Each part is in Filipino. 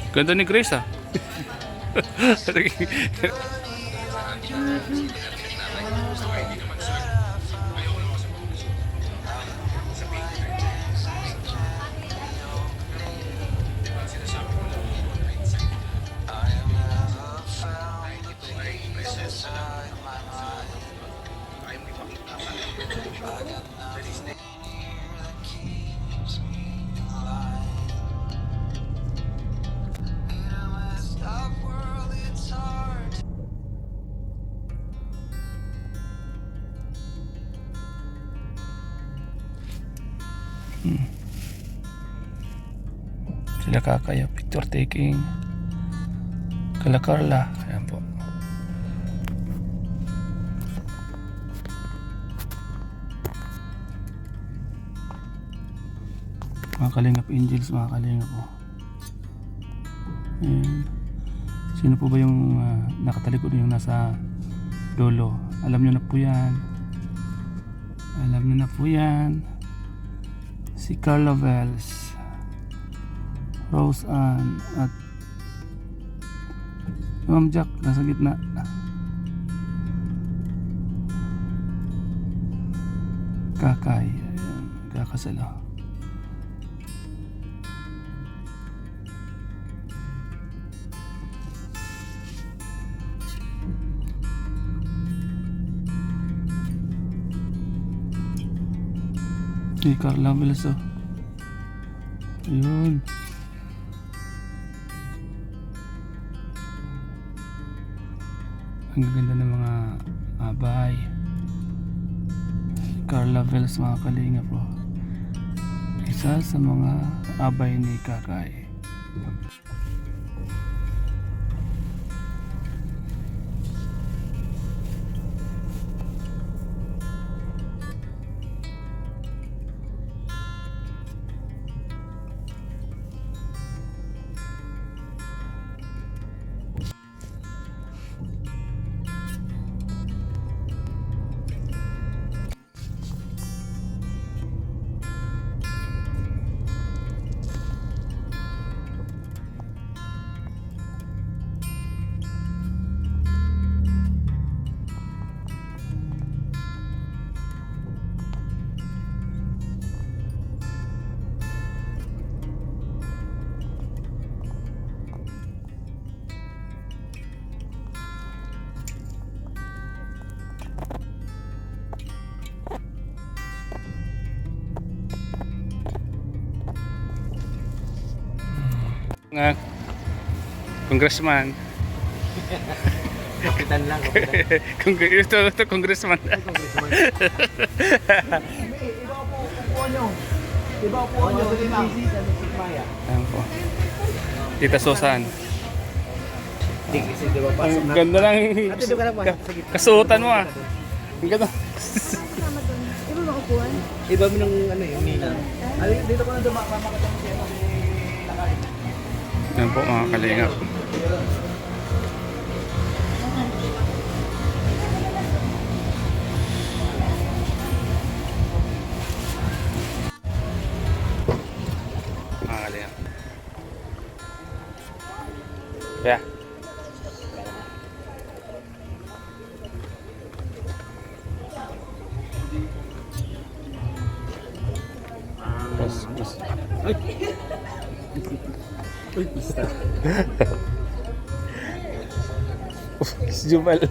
Ganda ni Grace ah. Sila kakaya picture taking kala Carla. Ayan po. Mga Kalingap Angels, mga Kalingap po. Ayan. Sino po ba yung nakatalikod yung nasa dulo? Alam nyo na po yan. Alam nyo na po yan. Si Carla Vels, Rose Ann at Ma'am Jack nasa gitna. Kakay. Ayan. Kakasala. Si Carla Vels oh. Ayun. Ang ganda ng mga abay. Carla Vels, mga Kalingap po. Isa sa mga abay ni Kakay. Nga congressman. Kapitan lang, kapitan. Ito congressman. Congressman. Iba po upuan nyo. Iba upuan nyo. Ayan po. Tita Susan. Hindi kasi di ba pasok Ang na. ganda lang. Ate, doon ka lang pasok sa gitna. Kasuotan mo ah. Ang ganda. Kasama doon. Iba ba upuan? Iba mo ng ano yung nila. Dito ko na dumakama ka siya. Ayan po, mga Kalingap. Mga Kalingap. Yeah. Yes. Uy, pista. Si Jubal.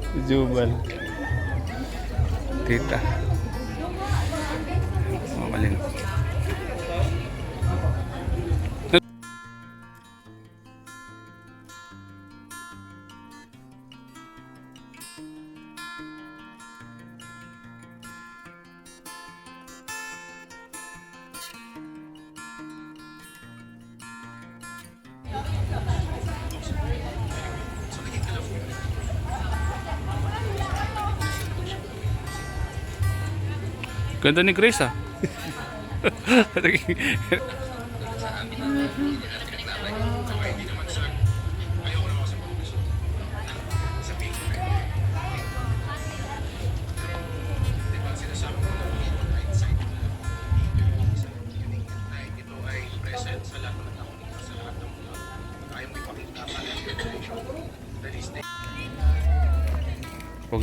Si Jubal. Tita. Mga Kalingap. Ganda ni Grace ah. Ito ay present sa lahat ng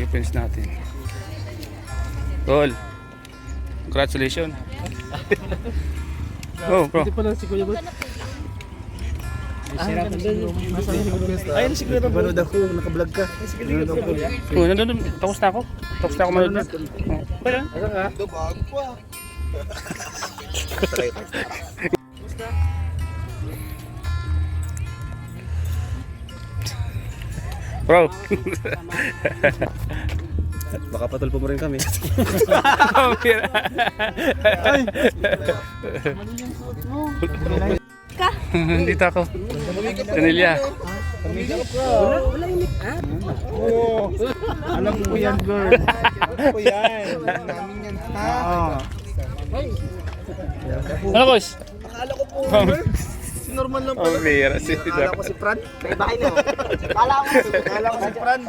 Philippines natin. Tol, congratulations. Oh, bro. Hindi pa lang si Kuya Bot. Ayun siguro na banood ako, naka-vlog ka. Nanood ako. Oh, nandun, tapos na ako. Tapos na ako manood na. Oh, wala. Asa ka? Bago pa. Bro. Baka patulpo mo rin kami. Dito ako. Kanilya. Alam ko yan, girl. Alam ko yan. Ano, boss? Akala ko po, normal lang Oh, mayroon si Akala ko si Fran. May bahay na. Kala ko si Fran.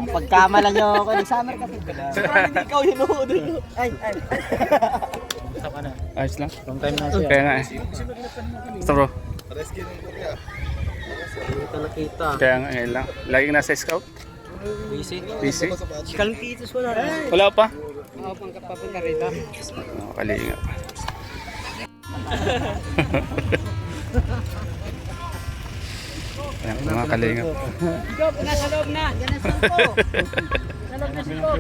Pagkamala nyo ako, nag-summer kasi. Hindi ikaw yun. Ay. Ayos lang. Long time na siya. Kaya nga eh. Basta bro. Kita. Kaya nga ngayon lang. Laging nasa scout. Busy. Busy. Kalangkitos wala. Wala pa. Oo, papunta rito. Kalinga. Ayan, mga kalinga. Nasa loob na. Yan ang sampo. Sa loob na si Bob.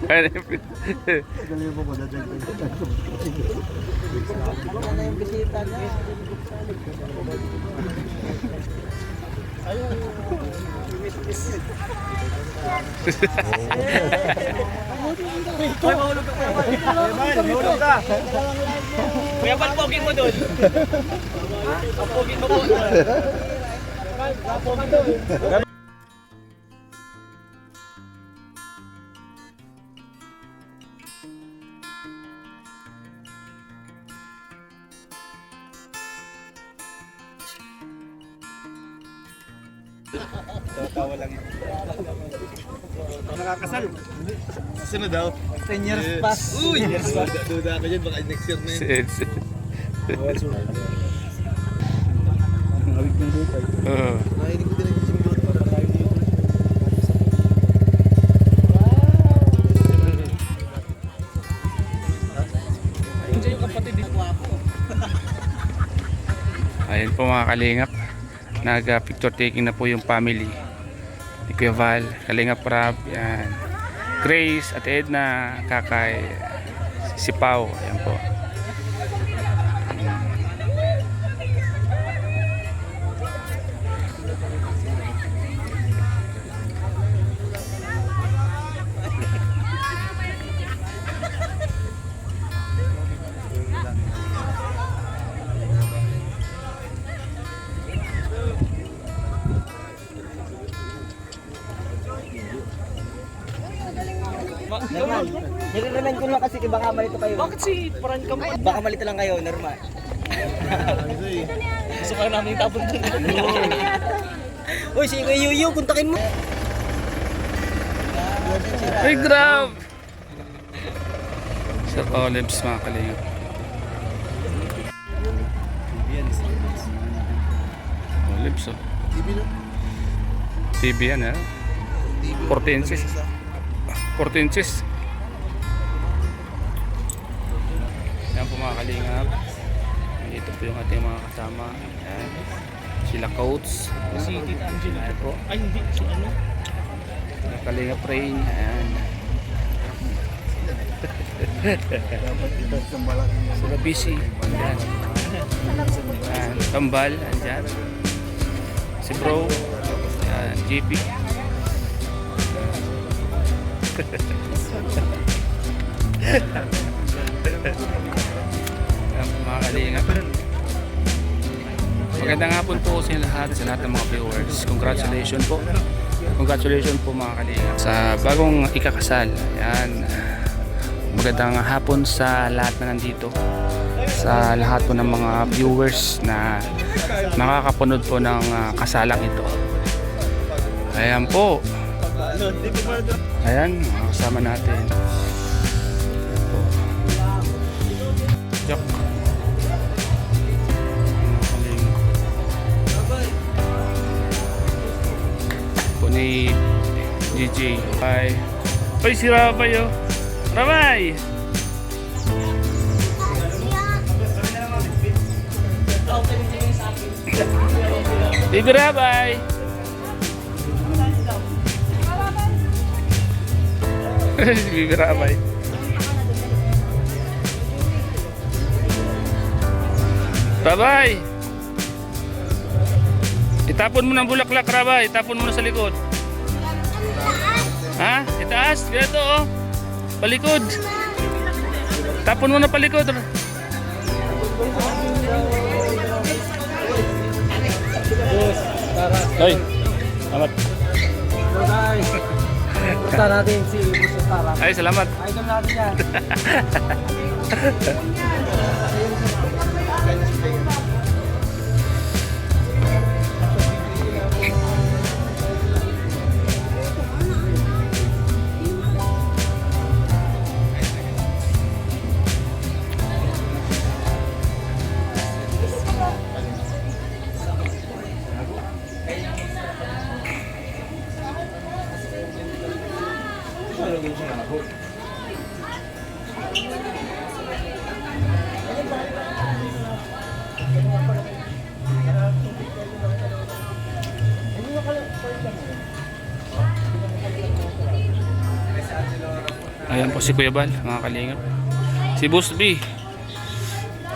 Ano na yung bisita niya? Mahulog ka. Kuya Bal, pogin mo doon. Pogin mo po. Tawa lang. Nakakasal. Sino daw? 10 years past. Uy! Duda ako dyan, baka next year na yun. Ang awig ng butay. Nakinig ko din ang isang butay. Yung kapatid dito ako. Ayan po mga kalingap. Nag-picture taking na po yung family ni Kuya Val, Kalingap Rab, yan. Grace at Edna, Kakay, si Pao, ayan po. Normal. Nire-remind ko lang kasi baka malito kayo. Bakit si Fran ka mo? Baka malito lang kayo, normal. Gusto ka namin itapon doon. Uy, si Kuya Yuyu, kuntakin mo. Ay, grab! Sir Olives mga kalingap. Olives oh. TV yan eh. 14 inches. 14 inches. Yan po mga kalingap. Ito po yung ating mga kasama. Yan. Sila coach. Si Tita Angela. Ayan po. Ay, hindi. Si ano? Sila Kalingap Rain. Ayan. Sila busy. Ayan. Ayan. Kambal. Ayan. Si bro. Ayan. JP. Mga kalingap. Magandang hapon po sa lahat ng mga viewers. Congratulations po. Congratulations po mga kalingap sa bagong ikakasal. Ayan. Magandang hapon sa lahat na nandito. Sa lahat po ng mga viewers na nakakapanood po ng kasalang ito. Ayan po. Ayan, mga kasama natin. Joke. Mga kalingap. ni GJ. Bye. Ay, si Rabay oh. Rabay! Bibi Rabay! Bibi Rabay. Rabay! Itapon mo ng bulaklak, Rabay. Itapon mo na sa likod. Ha? Itaas? Ganito oh. Palikod. Tapon mo na palikod. Hoy. Salamat. Hello guys. Punta natin si Boss Tara. Ay, salamat. Idol natin yan. Ayan po si Kuya Bal, mga kalingap. Si Boss B.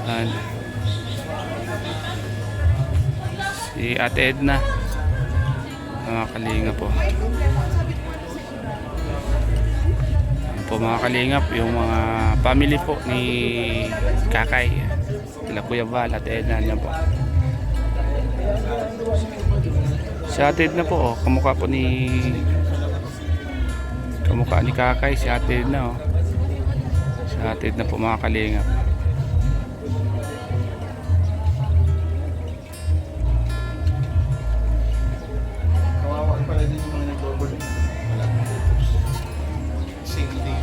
Ayan. Si Ate Edna. Mga kalingap po. Ayan po mga kalingap, yung mga family po ni Kakay. Sila Kuya Bal, Ate Edna, yan po. Si Ate Edna po, oh, kamukha po ni Kakay, si Ate Edna oh. Si Ate Edna po mga kalingap. Kawawa pala din yung mga nag-board. Wala. Single day.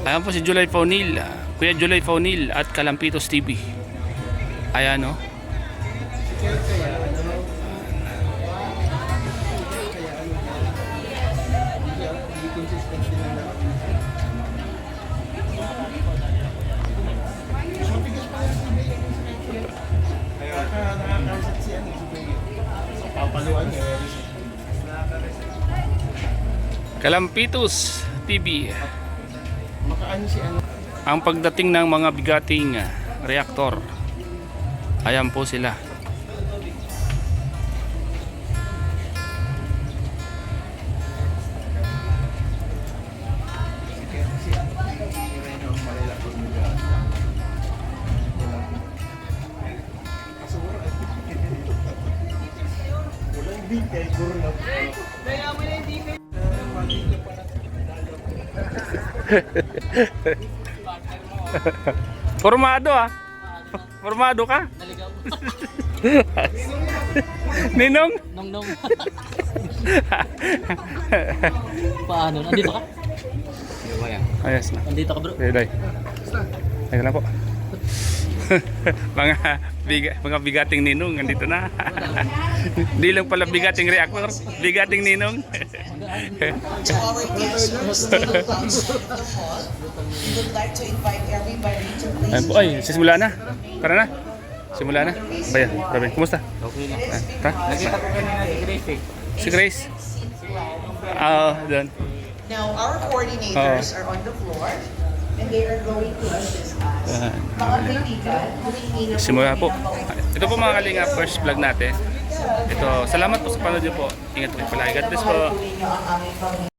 Ayan po si July Faunil, Kuya July Faunil at Kalampitos TV. Ayan o. Kalampitos TV. Makaano si ano? Ang pagdating ng mga bigating reaktor. Ayan po sila. Formado ah. Formado ka? Naligaw. Ninong? Nong. Paano? Nandito ka? Ayos na. Nandito ka bro. Day. Ayun na po. mga bigating ninong nandito na. Hindi lang pala bigating reactor, bigating ninong. To our guests who are still on the hall, we would like to invite everybody to please Ayun po, ay, sisimula na. Tara na. Simula na. Bayan, Robin, kumusta? Okay na. Ta? Nakita ko kanina si Grace eh. Si Grace? Doon. Now, our coordinators are on the floor and they are going to assist us. Mga kaibigan, humingi na Simula po. Ito po mga kalinga, first vlog natin. Ito, salamat po sa panood niyo po. Ingat po palagi. God bless po. Mahal po ninyo ang aming pamilya.